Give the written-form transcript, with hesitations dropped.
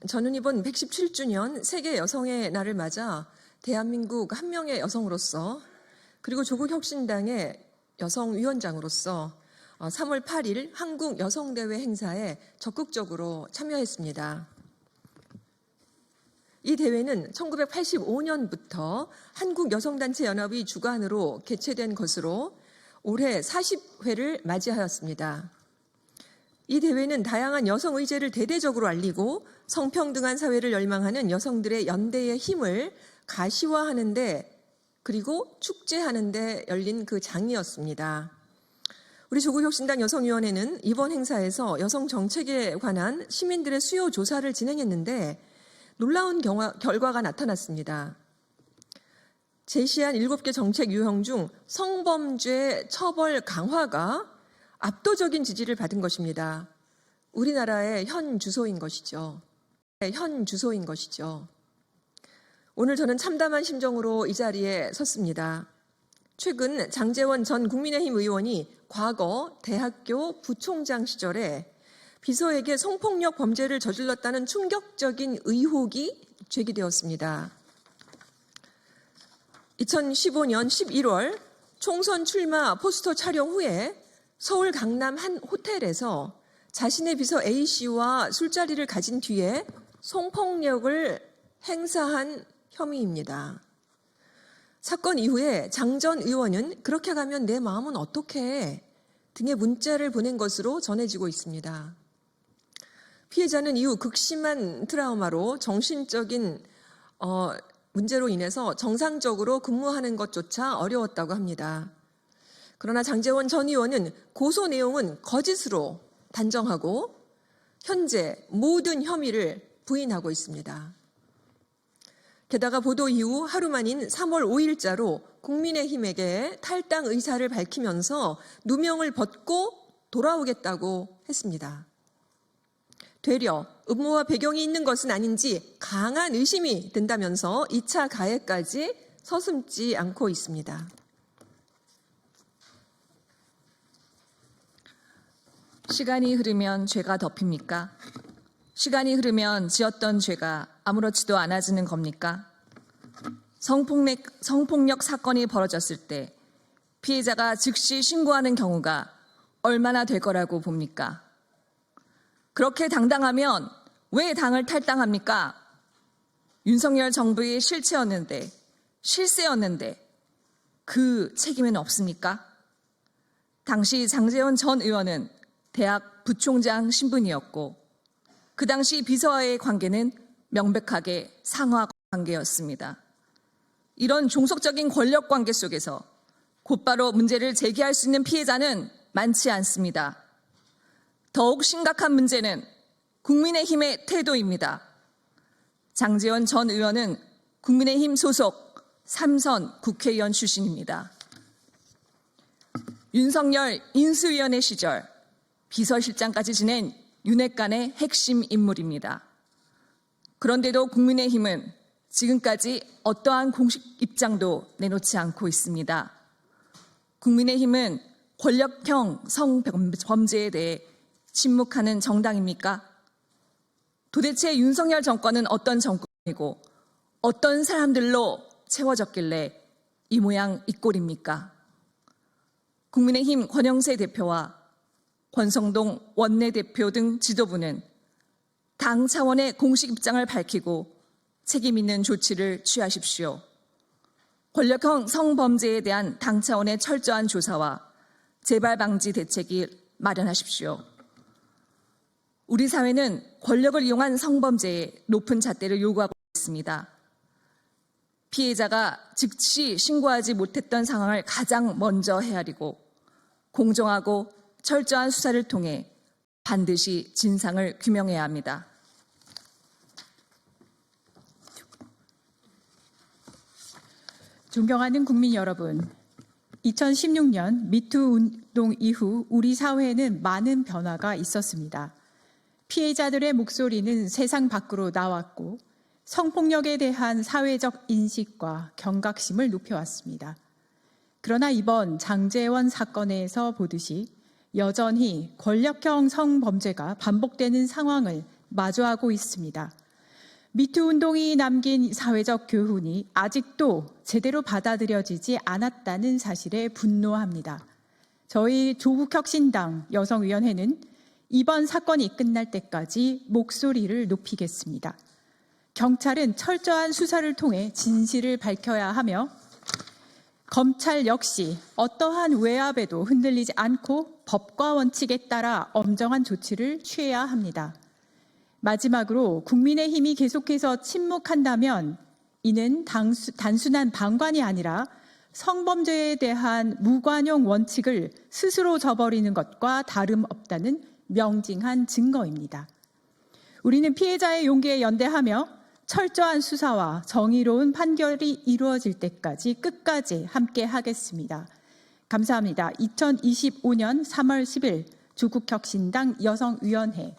저는 이번 117주년 세계 여성의 날을 맞아 대한민국 한 명의 여성으로서 그리고 조국혁신당의 여성위원장으로서 3월 8일 한국 여성대회 행사에 적극적으로 참여했습니다. 이 대회는 1985년부터 한국여성단체연합의 주관으로 개최된 것으로 올해 40회를 맞이하였습니다. 이 대회는 다양한 여성 의제를 대대적으로 알리고 성평등한 사회를 열망하는 여성들의 연대의 힘을 가시화하는 데 그리고 축제하는 데 열린 그 장이었습니다. 우리 조국혁신당 여성위원회는 이번 행사에서 여성 정책에 관한 시민들의 수요 조사를 진행했는데 놀라운 결과가 나타났습니다. 제시한 7개 정책 유형 중 성범죄 처벌 강화가 압도적인 지지를 받은 것입니다. 우리나라의 현 주소인 것이죠. 오늘 저는 참담한 심정으로 이 자리에 섰습니다. 최근 장제원 전 국민의힘 의원이 과거 대학교 부총장 시절에 비서에게 성폭력 범죄를 저질렀다는 충격적인 의혹이 제기되었습니다. 2015년 11월 총선 출마 포스터 촬영 후에 서울 강남 한 호텔에서 자신의 비서 A씨와 술자리를 가진 뒤에 성폭력을 행사한 혐의입니다. 사건 이후에 장 전 의원은 그렇게 가면 내 마음은 어떡해 등의 문자를 보낸 것으로 전해지고 있습니다. 피해자는 이후 극심한 트라우마로 정신적인 문제로 인해서 정상적으로 근무하는 것조차 어려웠다고 합니다. 그러나 장제원 전 의원은 고소 내용은 거짓으로 단정하고 현재 모든 혐의를 부인하고 있습니다. 게다가 보도 이후 하루 만인 3월 5일자로 국민의힘에게 탈당 의사를 밝히면서 누명을 벗고 돌아오겠다고 했습니다. 되려 음모와 배경이 있는 것은 아닌지 강한 의심이 든다면서 2차 가해까지 서슴지 않고 있습니다. 시간이 흐르면 죄가 덮입니까? 시간이 흐르면 지었던 죄가 아무렇지도 않아지는 겁니까? 성폭력 사건이 벌어졌을 때 피해자가 즉시 신고하는 경우가 얼마나 될 거라고 봅니까? 그렇게 당당하면 왜 당을 탈당합니까? 윤석열 정부의 실세였는데 그 책임은 없습니까? 당시 장제원 전 의원은 대학 부총장 신분이었고 그 당시 비서와의 관계는 명백하게 상하 관계였습니다. 이런 종속적인 권력 관계 속에서 곧바로 문제를 제기할 수 있는 피해자는 많지 않습니다. 더욱 심각한 문제는 국민의힘의 태도입니다. 장제원 전 의원은 국민의힘 소속 3선 국회의원 출신입니다. 윤석열 인수위원회 시절 비서실장까지 지낸 윤핵관의 핵심 인물입니다. 그런데도 국민의힘은 지금까지 어떠한 공식 입장도 내놓지 않고 있습니다. 국민의힘은 권력형 성범죄에 대해 침묵하는 정당입니까? 도대체 윤석열 정권은 어떤 정권이고 어떤 사람들로 채워졌길래 이 모양 이 꼴입니까? 국민의힘 권영세 대표와 권성동 원내대표 등 지도부는 당 차원의 공식 입장을 밝히고 책임 있는 조치를 취하십시오. 권력형 성범죄에 대한 당 차원의 철저한 조사와 재발 방지 대책을 마련하십시오. 우리 사회는 권력을 이용한 성범죄에 높은 잣대를 요구하고 있습니다. 피해자가 즉시 신고하지 못했던 상황을 가장 먼저 헤아리고 공정하고 철저한 수사를 통해 반드시 진상을 규명해야 합니다. 존경하는 국민 여러분, 2016년 미투 운동 이후 우리 사회에는 많은 변화가 있었습니다. 피해자들의 목소리는 세상 밖으로 나왔고 성폭력에 대한 사회적 인식과 경각심을 높여왔습니다. 그러나 이번 장제원 사건에서 보듯이 여전히 권력형 성범죄가 반복되는 상황을 마주하고 있습니다. 미투 운동이 남긴 사회적 교훈이 아직도 제대로 받아들여지지 않았다는 사실에 분노합니다. 저희 조국혁신당 여성위원회는 이번 사건이 끝날 때까지 목소리를 높이겠습니다. 경찰은 철저한 수사를 통해 진실을 밝혀야 하며 검찰 역시 어떠한 외압에도 흔들리지 않고 법과 원칙에 따라 엄정한 조치를 취해야 합니다. 마지막으로 국민의힘이 계속해서 침묵한다면 이는 단순한 방관이 아니라 성범죄에 대한 무관용 원칙을 스스로 저버리는 것과 다름없다는 명징한 증거입니다. 우리는 피해자의 용기에 연대하며 철저한 수사와 정의로운 판결이 이루어질 때까지 끝까지 함께 하겠습니다. 감사합니다. 2025년 3월 10일 조국혁신당 여성위원회